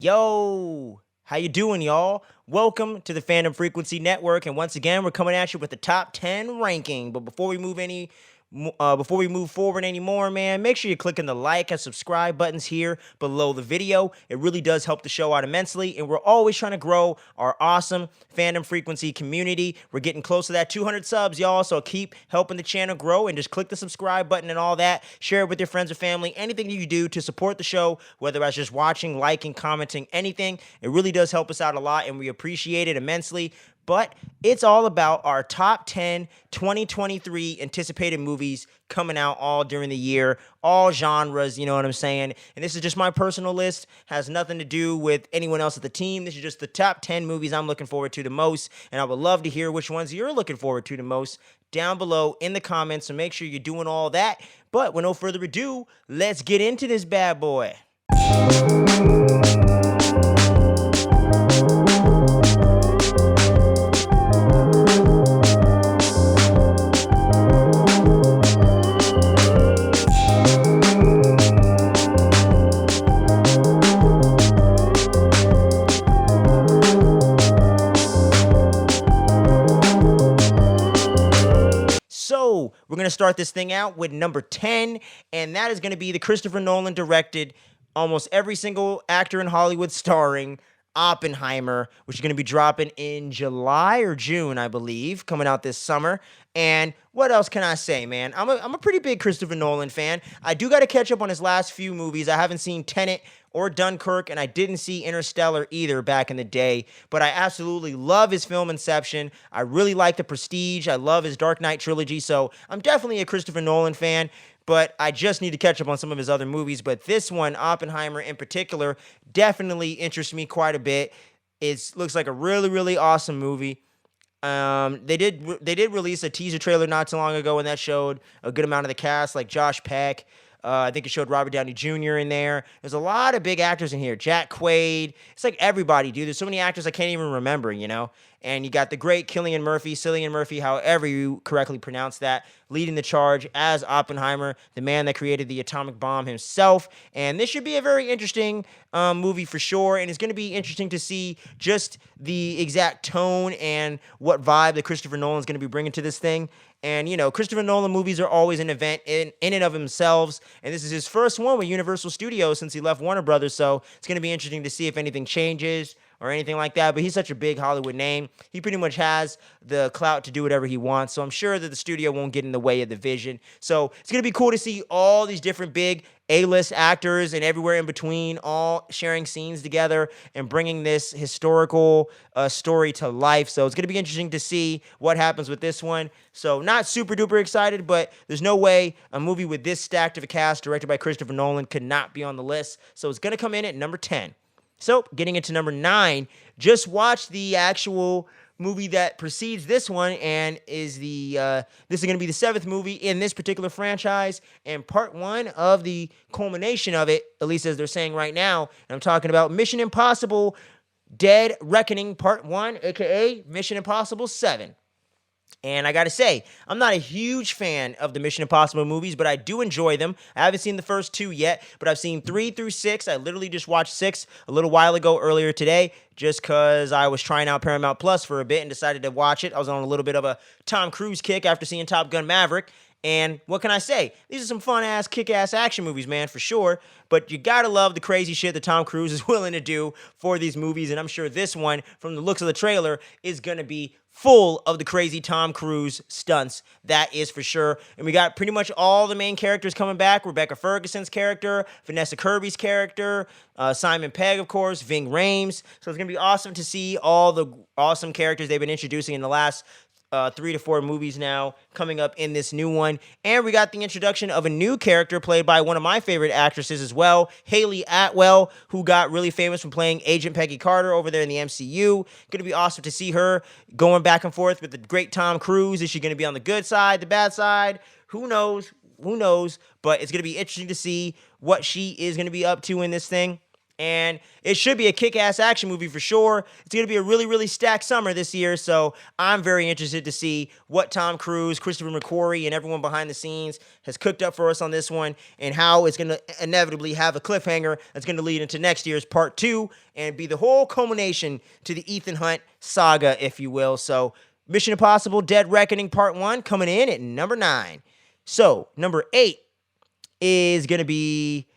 Yo, how you doing, y'all? Welcome to the Fandom Frequency Network, and once again, we're coming at you with the top 10 ranking. But before we move forward anymore, man, make sure you're clicking the like and subscribe buttons here below the video. It really does help the show out immensely, and we're always trying to grow our awesome Fandom Frequency community. We're getting close to that 200 subs, y'all, so keep helping the channel grow and just click the subscribe button and all that. Share it with your friends or family. Anything you do to support the show, whether that's just watching, liking, commenting, anything, it really does help us out a lot, and we appreciate it immensely. But it's all about our top 10 2023 anticipated movies coming out all during the year, all genres, you know what I'm saying? And this is just my personal list, has nothing to do with anyone else at the team. This is just the top 10 movies I'm looking forward to the most, and I would love to hear which ones you're looking forward to the most down below in the comments, so make sure you're doing all that. But with no further ado, let's get into this bad boy. So we're going to start this thing out with number 10, and that is going to be the Christopher Nolan directed, almost every single actor in Hollywood starring, Oppenheimer, which is going to be dropping in July or June, I believe, coming out this summer. And what else can I say, man? I'm a pretty big Christopher Nolan fan. I do got to catch up on his last few movies. I haven't seen Tenet or Dunkirk, and I didn't see Interstellar either back in the day, but I absolutely love his film Inception. I really like The Prestige. I love his Dark Knight trilogy, so I'm definitely a Christopher Nolan fan, but I just need to catch up on some of his other movies. But this one, Oppenheimer in particular, definitely interests me quite a bit. It looks like a really, really awesome movie. They did release a teaser trailer not too long ago, and that showed a good amount of the cast, like Josh Peck. I think it showed Robert Downey Jr. in there. There's a lot of big actors in here. Jack Quaid. It's like everybody, dude. There's so many actors I can't even remember, you know? And you got the great Cillian Murphy, however you correctly pronounce that, leading the charge as Oppenheimer, the man that created the atomic bomb himself. And this should be a very interesting movie for sure. And it's going to be interesting to see just the exact tone and what vibe that Christopher Nolan's going to be bringing to this thing. And, you know, Christopher Nolan movies are always an event in and of themselves. And this is his first one with Universal Studios since he left Warner Brothers. So it's going to be interesting to see if anything changes or anything like that. But he's such a big Hollywood name. He pretty much has the clout to do whatever he wants. So I'm sure that the studio won't get in the way of the vision. So it's going to be cool to see all these different big A-list actors and everywhere in between all sharing scenes together and bringing this historical story to life. So it's going to be interesting to see what happens with this one. So not super duper excited, but there's no way a movie with this stacked of a cast directed by Christopher Nolan could not be on the list. So it's going to come in at number 10. So getting into number 9, just watched the actual movie that precedes this one, and this is going to be the 7th movie in this particular franchise and part 1 of the culmination of it, at least as they're saying right now. And I'm talking about Mission Impossible Dead Reckoning Part 1, aka Mission Impossible 7. And I gotta say, I'm not a huge fan of the Mission Impossible movies, but I do enjoy them. I haven't seen the first 2 yet, but I've seen 3 through 6. I literally just watched 6 a little while ago earlier today, just because I was trying out Paramount Plus for a bit and decided to watch it. I was on a little bit of a Tom Cruise kick after seeing Top Gun Maverick. And what can I say? These are some fun-ass, kick-ass action movies, man, for sure. But you gotta love the crazy shit that Tom Cruise is willing to do for these movies. And I'm sure this one, from the looks of the trailer, is gonna be full of the crazy Tom Cruise stunts. That is for sure. And we got pretty much all the main characters coming back. Rebecca Ferguson's character, Vanessa Kirby's character, Simon Pegg, of course, Ving Rhames. So it's gonna be awesome to see all the awesome characters they've been introducing in the last 3 to 4 movies now coming up in this new one. And we got the introduction of a new character played by one of my favorite actresses as well, Haley Atwell, who got really famous from playing Agent Peggy Carter over there in the MCU. Gonna be awesome to see her going back and forth with the great Tom Cruise. Is she gonna be on the good side, the bad side? Who knows? But it's gonna be interesting to see what she is gonna be up to in this thing. And it should be a kick-ass action movie for sure. It's going to be a really, really stacked summer this year, so I'm very interested to see what Tom Cruise, Christopher McQuarrie, and everyone behind the scenes has cooked up for us on this one, and how it's going to inevitably have a cliffhanger that's going to lead into next year's part 2 and be the whole culmination to the Ethan Hunt saga, if you will. So Mission Impossible Dead Reckoning Part 1 coming in at number 9. So number 8 is going to be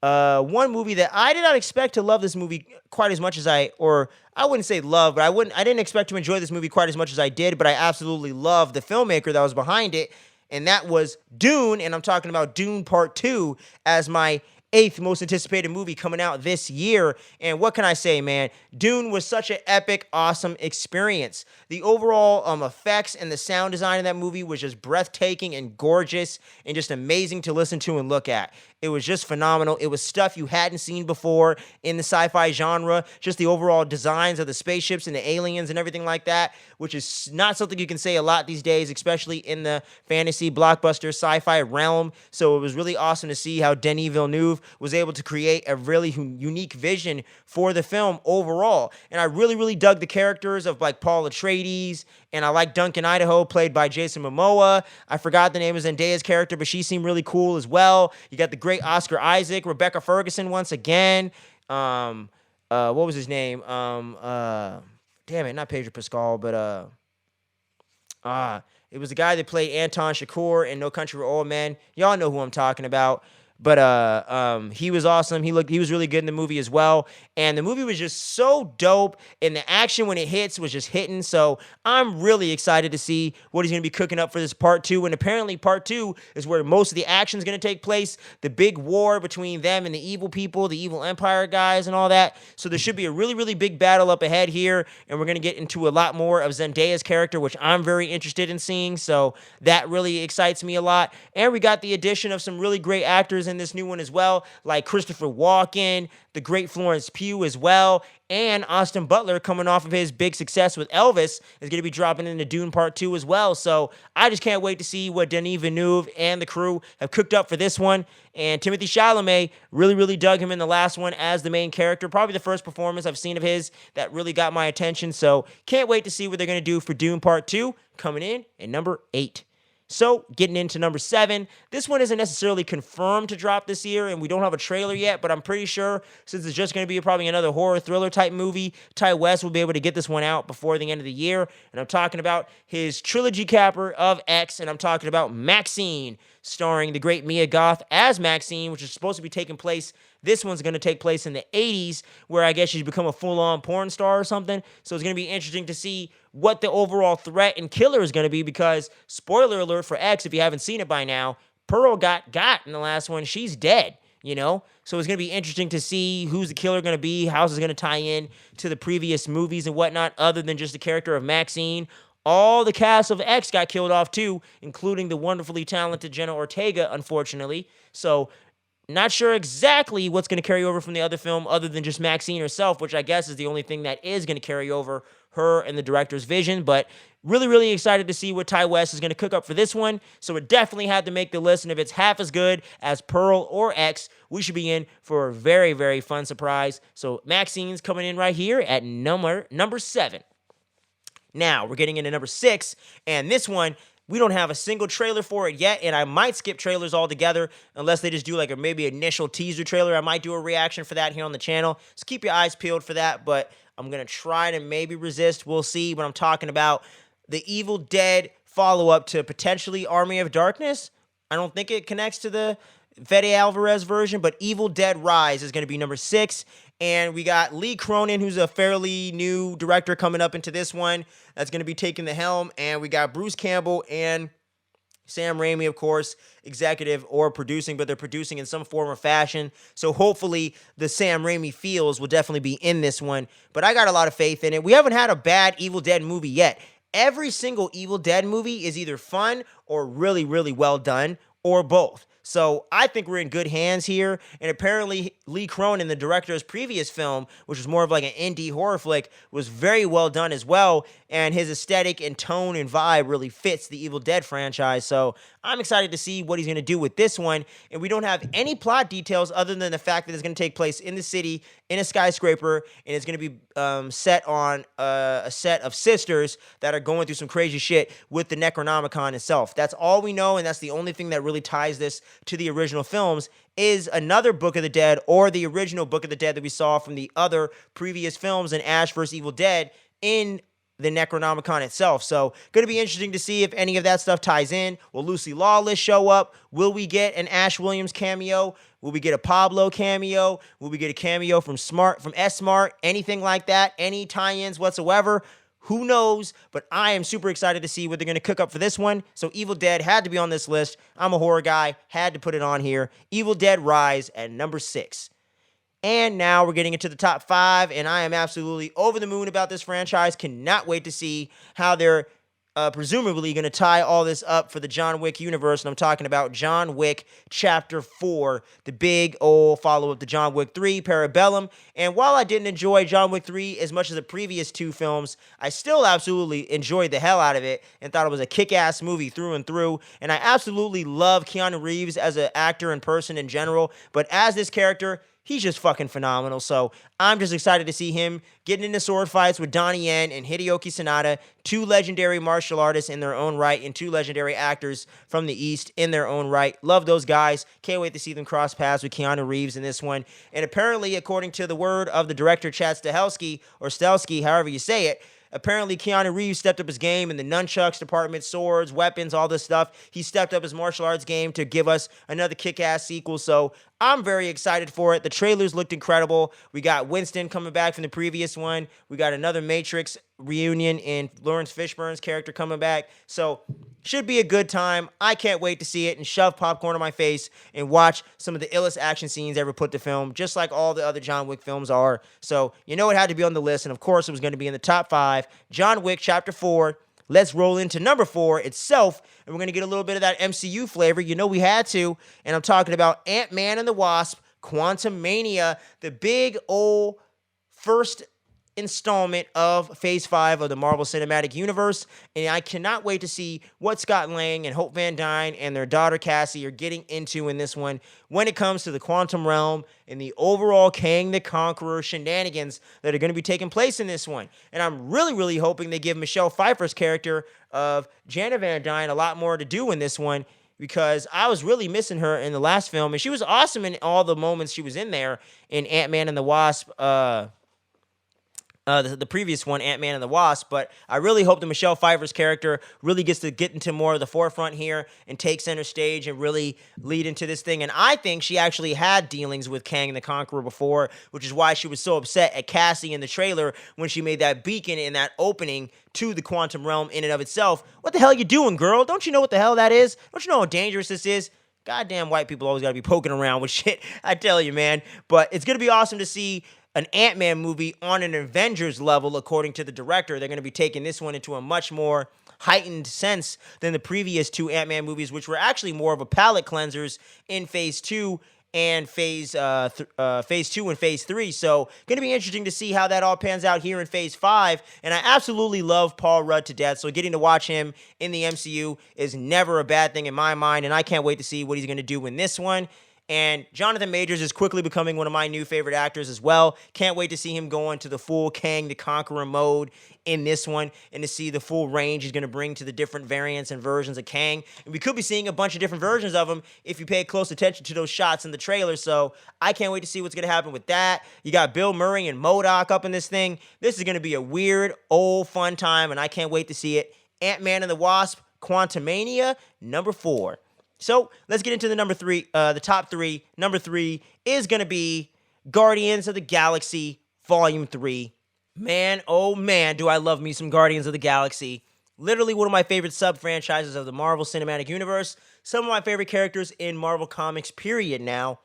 one movie that I did not expect to love this movie quite as much as I wouldn't say love, but I didn't expect to enjoy this movie quite as much as I did, but I absolutely love the filmmaker that was behind it, and that was Dune, and I'm talking about Dune Part 2 as my 8th most anticipated movie coming out this year. And what can I say, man? Dune was such an epic, awesome experience. The overall effects and the sound design of that movie was just breathtaking and gorgeous and just amazing to listen to and look at. It was just phenomenal. It was stuff you hadn't seen before in the sci-fi genre. Just the overall designs of the spaceships and the aliens and everything like that, which is not something you can say a lot these days, especially in the fantasy, blockbuster, sci-fi realm. So it was really awesome to see how Denis Villeneuve was able to create a really unique vision for the film overall. And I really, really dug the characters of like Paul Atreides, and I like Duncan Idaho, played by Jason Momoa. I forgot the name of Zendaya's character, but she seemed really cool as well. You got the great Oscar Isaac, Rebecca Ferguson once again. What was his name? Damn it, not Pedro Pascal, but it was the guy that played Anton Shakur in No Country for Old Men. Y'all know who I'm talking about. But he was awesome. He was really good in the movie as well. And the movie was just so dope. And the action when it hits was just hitting. So I'm really excited to see what he's going to be cooking up for this part 2. And apparently part 2 is where most of the action is going to take place. The big war between them and the evil people, the evil Empire guys and all that. So there should be a really, really big battle up ahead here. And we're going to get into a lot more of Zendaya's character, which I'm very interested in seeing. So that really excites me a lot. And we got the addition of some really great actors in this new one as well, like Christopher Walken, the great Florence Pugh as well, and Austin Butler, coming off of his big success with Elvis, is going to be dropping into Dune Part 2 as well. So I just can't wait to see what Denis Villeneuve and the crew have cooked up for this one. And Timothée Chalamet, really, really dug him in the last one as the main character. Probably the first performance I've seen of his that really got my attention. So can't wait to see what they're going to do for Dune Part 2, coming in at number 8. So, getting into number 7, this one isn't necessarily confirmed to drop this year, and we don't have a trailer yet, but I'm pretty sure, since it's just going to be probably another horror thriller type movie, Ty West will be able to get this one out before the end of the year. And I'm talking about his trilogy capper of X, and I'm talking about Maxine, starring the great Mia Goth as Maxine, which is supposed to be taking place. This one's going to take place in the 80s, where I guess she's become a full-on porn star or something. So it's going to be interesting to see what the overall threat and killer is going to be, because, spoiler alert for X, if you haven't seen it by now, Pearl got in the last one. She's dead, you know? So it's going to be interesting to see who's the killer going to be, how this is going to tie in to the previous movies and whatnot, other than just the character of Maxine. All the cast of X got killed off too, including the wonderfully talented Jenna Ortega, unfortunately. So not sure exactly what's going to carry over from the other film, other than just Maxine herself, which I guess is the only thing that is going to carry over her and the director's vision. But really, really excited to see what Ty West is going to cook up for this one. So it definitely had to make the list. And if it's half as good as Pearl or X, we should be in for a very, very fun surprise. So Maxine's coming in right here at number 7. Now, we're getting into number 6. And this one, we don't have a single trailer for it yet, and I might skip trailers altogether unless they just do like a maybe initial teaser trailer. I might do a reaction for that here on the channel. So keep your eyes peeled for that, but I'm going to try to maybe resist. We'll see what I'm talking about. The Evil Dead follow-up to potentially Army of Darkness. I don't think it connects to the Fede Alvarez version, but Evil Dead Rise is going to be number 6. And we got Lee Cronin, who's a fairly new director, coming up into this one. That's going to be taking the helm. And we got Bruce Campbell and Sam Raimi, of course, executive or producing, but they're producing in some form or fashion. So hopefully the Sam Raimi feels will definitely be in this one. But I got a lot of faith in it. We haven't had a bad Evil Dead movie yet. Every single Evil Dead movie is either fun or really, really well done, or both. So I think we're in good hands here. And apparently Lee Cronin, the director's previous film, which was more of like an indie horror flick, was very well done as well. And his aesthetic and tone and vibe really fits the Evil Dead franchise. So I'm excited to see what he's going to do with this one. And we don't have any plot details other than the fact that it's going to take place in the city in a skyscraper, and it's going to be set on a set of sisters that are going through some crazy shit with the Necronomicon itself. That's all we know, and that's the only thing that really ties this to the original films, is another Book of the Dead, or the original Book of the Dead that we saw from the other previous films in Ash vs. Evil Dead in the Necronomicon itself. So going to be interesting to see if any of that stuff ties in. Will Lucy Lawless show up? Will we get an Ash Williams cameo? Will we get a Pablo cameo? Will we get a cameo from S Smart? Anything like that? Any tie-ins whatsoever? Who knows? But I am super excited to see what they're going to cook up for this one. So Evil Dead had to be on this list. I'm a horror guy. Had to put it on here. Evil Dead Rise at number 6. And now we're getting into the top 5, and I am absolutely over the moon about this franchise. Cannot wait to see how they're presumably going to tie all this up for the John Wick universe. And I'm talking about John Wick Chapter 4, the big old follow-up to John Wick 3, Parabellum. And while I didn't enjoy John Wick 3 as much as the previous 2 films, I still absolutely enjoyed the hell out of it and thought it was a kick-ass movie through and through. And I absolutely love Keanu Reeves as an actor and person in general, but as this character, he's just fucking phenomenal. So I'm just excited to see him getting into sword fights with Donnie Yen and Hideyoki Sanada, 2 legendary martial artists in their own right and 2 legendary actors from the East in their own right. Love those guys. Can't wait to see them cross paths with Keanu Reeves in this one. And apparently, according to the word of the director, Chad Stahelski, or Stelsky, however you say it, apparently Keanu Reeves stepped up his game in the nunchucks department, swords, weapons, all this stuff. He stepped up his martial arts game to give us another kick-ass sequel. So I'm very excited for it. The trailers looked incredible. We got Winston coming back from the previous one. We got another Matrix reunion in Lawrence Fishburne's character coming back. So should be a good time. I can't wait to see it and shove popcorn in my face and watch some of the illest action scenes ever put to film, just like all the other John Wick films are. So you know it had to be on the list, and of course it was going to be in the top 5. John Wick Chapter 4. Let's roll into number 4 itself, and we're going to get a little bit of that MCU flavor. You know we had to, and I'm talking about Ant-Man and the Wasp, Quantumania, the big old first installment of Phase 5 of the Marvel Cinematic Universe, and I cannot wait to see what Scott Lang and Hope Van Dyne and their daughter Cassie are getting into in this one when it comes to the quantum realm and the overall Kang the Conqueror shenanigans that are going to be taking place in this one. And I'm really, really hoping they give Michelle Pfeiffer's character of Janet Van Dyne a lot more to do in this one, because I was really missing her in the last film, and she was awesome in all the moments she was in there in Ant-Man and the Wasp, the previous one, Ant-Man and the Wasp, but I really hope that Michelle Pfeiffer's character really gets to get into more of the forefront here and take center stage and really lead into this thing. And I think she actually had dealings with Kang the Conqueror before, which is why she was so upset at Cassie in the trailer when she made that beacon in that opening to the quantum realm in and of itself. What the hell are you doing, girl? Don't you know what the hell that is? Don't you know how dangerous this is? Goddamn white people always got to be poking around with shit. I tell you, man. But it's going to be awesome to see an Ant-Man movie on an Avengers level, according to the director. They're going to be taking this one into a much more heightened sense than the previous 2 Ant-Man movies, which were actually more of a palate cleansers in Phase 2 and Phase 2 and Phase 3. So going to be interesting to see how that all pans out here in Phase 5. And I absolutely love Paul Rudd to death, so getting to watch him in the MCU is never a bad thing in my mind, and I can't wait to see what he's going to do in this one. And Jonathan Majors is quickly becoming one of my new favorite actors as well. Can't wait to see him go into the full Kang the Conqueror mode in this one and to see the full range he's going to bring to the different variants and versions of Kang. And we could be seeing a bunch of different versions of him if you pay close attention to those shots in the trailer. So I can't wait to see what's going to happen with that. You got Bill Murray and MODOK up in this thing. This is going to be a weird, old, fun time, and I can't wait to see it. Ant-Man and the Wasp, Quantumania, number 4. So let's get into the top 3. Number 3 is going to be Guardians of the Galaxy Volume 3. Man, oh man, do I love me some Guardians of the Galaxy. Literally one of my favorite sub-franchises of the Marvel Cinematic Universe. Some of my favorite characters in Marvel Comics, period now.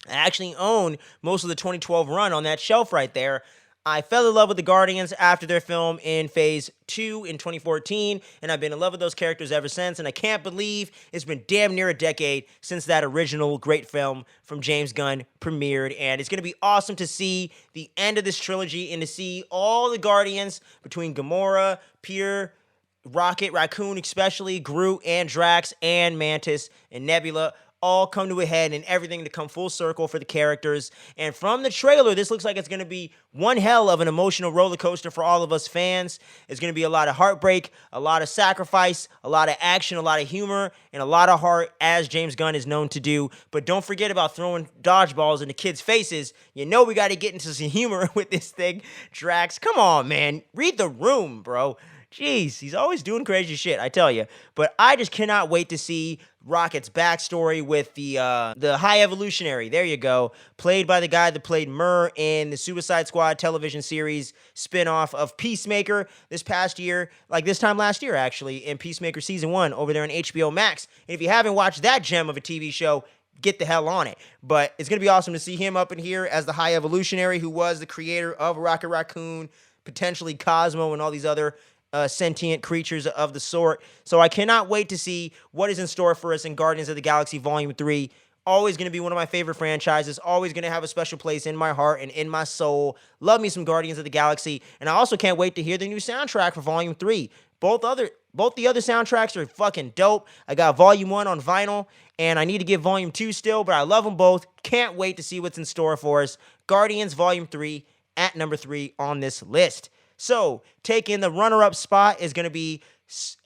I actually own most of the 2012 run on that shelf right there. I fell in love with the Guardians after their film in Phase 2 in 2014, and I've been in love with those characters ever since, and I can't believe it's been damn near a decade since that original great film from James Gunn premiered, and it's going to be awesome to see the end of this trilogy and to see all the Guardians between Gamora, Peter, Rocket, Raccoon especially, Groot, and Drax, and Mantis, and Nebula, all come to a head and everything to come full circle for the characters. And from the trailer, this looks like it's going to be one hell of an emotional roller coaster for all of us fans. It's going to be a lot of heartbreak, a lot of sacrifice, a lot of action, a lot of humor, and a lot of heart, as James Gunn is known to do. But don't forget about throwing dodgeballs in the kids' faces. You know we got to get into some humor with this thing. Drax, come on, man. Read the room, bro. Jeez, he's always doing crazy shit, I tell you. But I just cannot wait to see Rocket's backstory with the High Evolutionary. There you go. Played by the guy that played Murr in the Suicide Squad television series spinoff of Peacemaker this past year, like this time last year, actually, in Peacemaker Season 1 over there on HBO Max. And if you haven't watched that gem of a TV show, get the hell on it. But it's going to be awesome to see him up in here as the High Evolutionary, who was the creator of Rocket Raccoon, potentially Cosmo, and all these other sentient creatures of the sort. So I cannot wait to see what is in store for us in Guardians of the Galaxy Volume 3. Always going to be one of my favorite franchises. Always going to have a special place in my heart and in my soul. Love me some Guardians of the Galaxy. And I also can't wait to hear the new soundtrack for Volume 3. Both the other soundtracks are fucking dope. I got Volume 1 on vinyl, and I need to get Volume 2 still, but I love them both. Can't wait to see what's in store for us. Guardians Volume 3 at number 3 on this list. So, taking the runner-up spot is going to be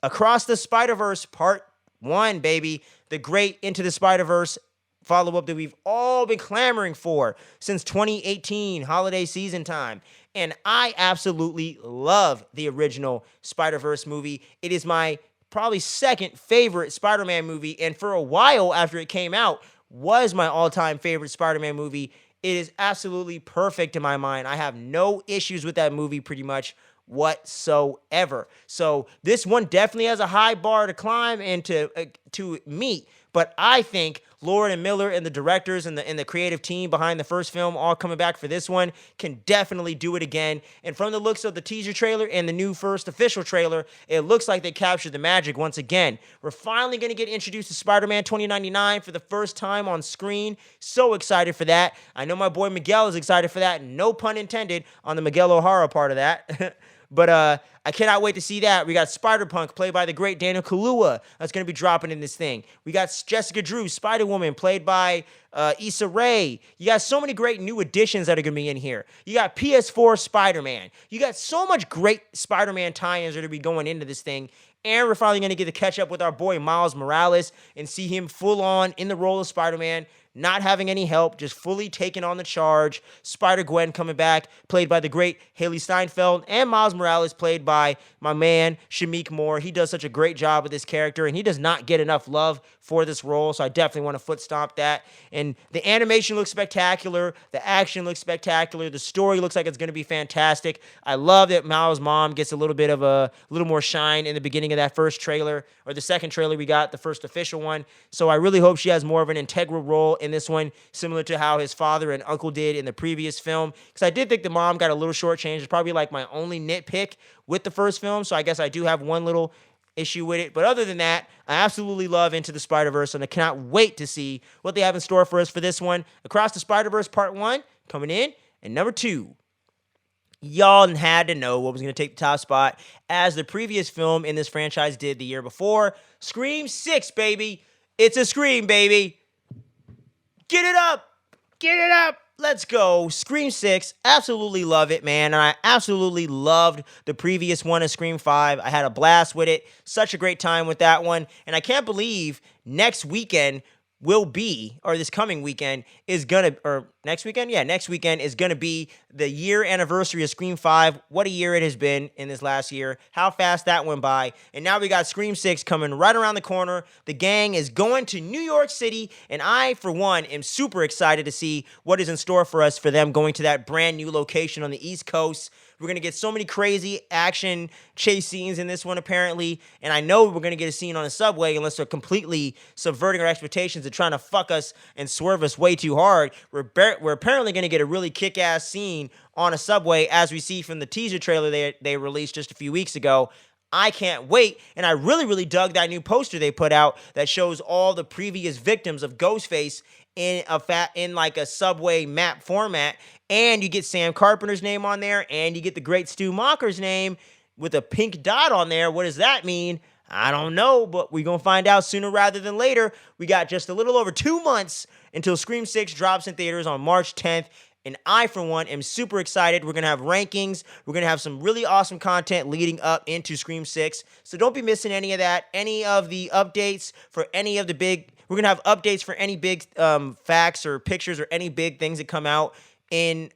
Across the Spider-Verse Part 1, baby. The great Into the Spider-Verse follow-up that we've all been clamoring for since 2018, holiday season time. And I absolutely love the original Spider-Verse movie. It is my probably second favorite Spider-Man movie, and for a while after it came out, was my all-time favorite Spider-Man movie. It is absolutely perfect in my mind. I have no issues with that movie pretty much whatsoever. So this one definitely has a high bar to climb and to meet. But I think Lord and Miller and the directors and the creative team behind the first film, all coming back for this one, can definitely do it again. And from the looks of the teaser trailer and the new first official trailer, it looks like they captured the magic once again. We're finally going to get introduced to Spider-Man 2099 for the first time on screen. So excited for that. I know my boy Miguel is excited for that. No pun intended on the Miguel O'Hara part of that. But I cannot wait to see that. We got Spider-Punk, played by the great Daniel Kaluuya, that's going to be dropping in this thing. We got Jessica Drew, Spider-Woman, played by Issa Rae. You got so many great new additions that are going to be in here. You got PS4 Spider-Man. You got so much great Spider-Man tie-ins that are going to be going into this thing. And we're finally going to get to catch up with our boy Miles Morales and see him full on in the role of Spider-Man, not having any help, just fully taking on the charge. Spider-Gwen coming back, played by the great Haley Steinfeld, and Miles Morales, played by my man, Shameik Moore. He does such a great job with this character, and he does not get enough love for this role, so I definitely want to foot stomp that. And the animation looks spectacular. The action looks spectacular. The story looks like it's going to be fantastic. I love that Miles' mom gets a little more shine in the beginning of that first trailer, or the second trailer we got, the first official one. So I really hope she has more of an integral role in this one, similar to how his father and uncle did in the previous film. Because I did think the mom got a little shortchanged. It's probably like my only nitpick with the first film, so I guess I do have one little issue with it. But other than that, I absolutely love Into the Spider-Verse, and I cannot wait to see what they have in store for us for this one. Across the Spider-Verse Part 1 coming in, and number 2. Y'all had to know what was going to take the top spot, as the previous film in this franchise did the year before. Scream 6, baby. It's a Scream, baby. Get it up. Get it up. Let's go. Scream 6. Absolutely love it, man. And I absolutely loved the previous one of Scream 5. I had a blast with it. Such a great time with that one. And I can't believe next weekend this coming weekend is gonna, or next weekend? Yeah, next weekend is gonna be the year anniversary of Scream 5. What a year it has been in this last year. How fast that went by. And now we got Scream 6 coming right around the corner. The gang is going to New York City, and I, for one, am super excited to see what is in store for us for them going to that brand new location on the East Coast. We're going to get so many crazy action chase scenes in this one, apparently. And I know we're going to get a scene on the subway, unless they're completely subverting our expectations and trying to fuck us and swerve us way too hard. We're apparently going to get a really kick-ass scene on a subway, as we see from the teaser trailer they released just a few weeks ago. I can't wait. And I really, really dug that new poster they put out that shows all the previous victims of Ghostface in like a subway map format. And you get Sam Carpenter's name on there, and you get the great Stu Macher's name with a pink dot on there. What does that mean? I don't know, but we're going to find out sooner rather than later. We got just a little over 2 months until Scream 6 drops in theaters on March 10th. And I, for one, am super excited. We're going to have rankings. We're going to have some really awesome content leading up into Scream 6. So don't be missing any of that. Any of the updates for any of the big... We're going to have updates for any big facts or pictures or any big things that come out in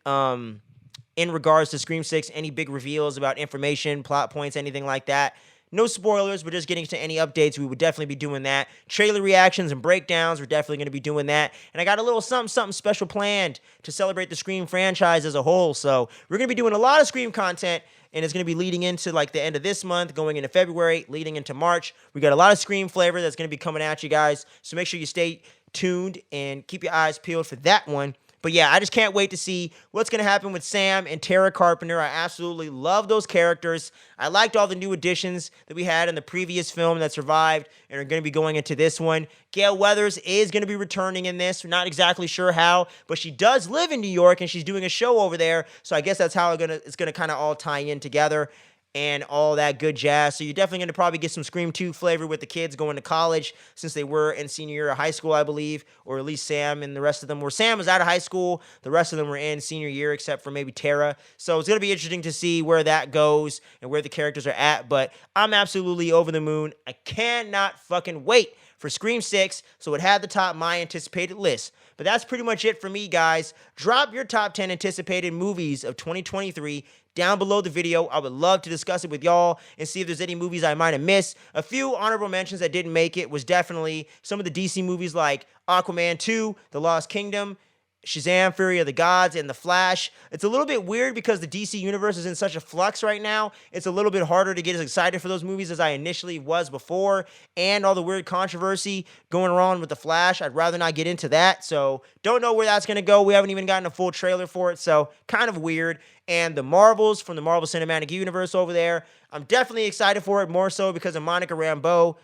regards to Scream 6. Any big reveals about information, plot points, anything like that. No spoilers, we're just getting to any updates. We would definitely be doing that. Trailer reactions and breakdowns, we're definitely going to be doing that. And I got a little something special planned to celebrate the Scream franchise as a whole. So we're going to be doing a lot of Scream content, and it's going to be leading into like the end of this month, going into February, leading into March. We got a lot of Scream flavor that's going to be coming at you guys. So make sure you stay tuned and keep your eyes peeled for that one. But yeah, I just can't wait to see what's going to happen with Sam and Tara Carpenter. I absolutely love those characters. I liked all the new additions that we had in the previous film that survived and are going to be going into this one. Gale Weathers is going to be returning in this. We're not exactly sure how, but she does live in New York and she's doing a show over there. So I guess that's how it's going to kind of all tie in together and all that good jazz. So you're definitely going to probably get some Scream 2 flavor with the kids going to college, since they were in senior year of high school, I believe, or at least Sam and the rest of them were. Sam was out of high school. The rest of them were in senior year, except for maybe Tara. So it's going to be interesting to see where that goes and where the characters are at. But I'm absolutely over the moon. I cannot fucking wait for Scream 6, so it had to top my anticipated list. But that's pretty much it for me, guys. Drop your top 10 anticipated movies of 2023 down below the video. I would love to discuss it with y'all and see if there's any movies I might have missed. A few honorable mentions that didn't make it was definitely some of the DC movies like Aquaman 2, The Lost Kingdom, Shazam, Fury of the Gods, and The Flash. It's a little bit weird because the DC universe is in such a flux right now. It's a little bit harder to get as excited for those movies as I initially was before, and all the weird controversy going around with The Flash. I'd rather not get into that, so don't know where that's going to go. We haven't even gotten a full trailer for it, so kind of weird. And the Marvels from the Marvel Cinematic Universe over there, I'm definitely excited for it, more so because of Monica Rambeau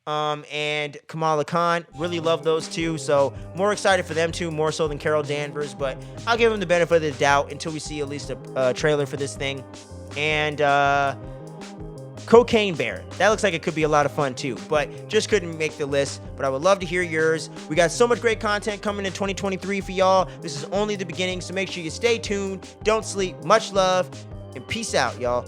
and Kamala Khan. Really love those two, so more excited for them too, more so than Carol Danvers, but I'll give them the benefit of the doubt until we see at least a trailer for this thing. And Cocaine Bear, that looks like it could be a lot of fun too, but just couldn't make the list. But I would love to hear yours. We got so much great content coming in 2023 for y'all. This is only the beginning, so make sure you stay tuned, don't sleep, much love, and peace out, y'all.